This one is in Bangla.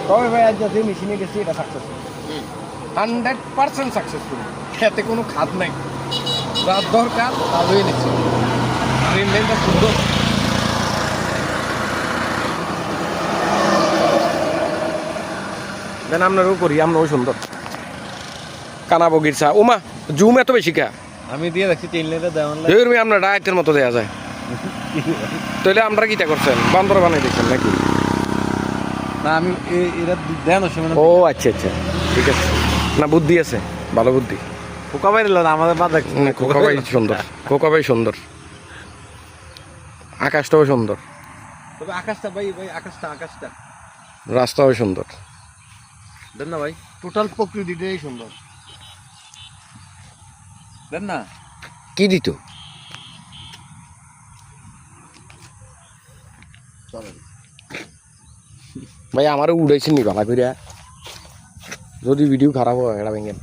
তবে ভাই আজ যে মেশিনে গেছি এটা সাকসেসফুল 100% সাকসেসফুল এতে কোনো খাদ নাই রাত দরকার কাজ হয়ে নিচ্ছে ট্রেন লাইনটা সুন্দর দেন আপনারও করি আমরাও সুন্দর কানা বগিরছা ওমা জুম এত বেশি কা আমি দিয়ে দেখছি 3 লিটার দেওয়ান দেখবি আমরা ডাইটের মতো দেয়া যায় তাহলে আমরা কিটা করছেন বান্দর বানাই দিচ্ছেন নাকি না আমি এরা দেন সময় ও আচ্ছা আচ্ছা ঠিক আছে না বুদ্ধি আছে ভালো বুদ্ধি পোকা বাইরে না আমাদের বাদ দেখছি কোকাবাই সুন্দর কোকাবাই সুন্দর আকাশটাও সুন্দর তবে আকাশটা ভাই আকাশটা রাস্তাও সুন্দর দেন না ভাই টোটাল প্রকৃতিটাই সুন্দর দেন না কি দিত ভাই আমারও উড়াইছেন নি ভালো করিয়া যদি ভিডিও খারাপ হয় এটা ভেঙে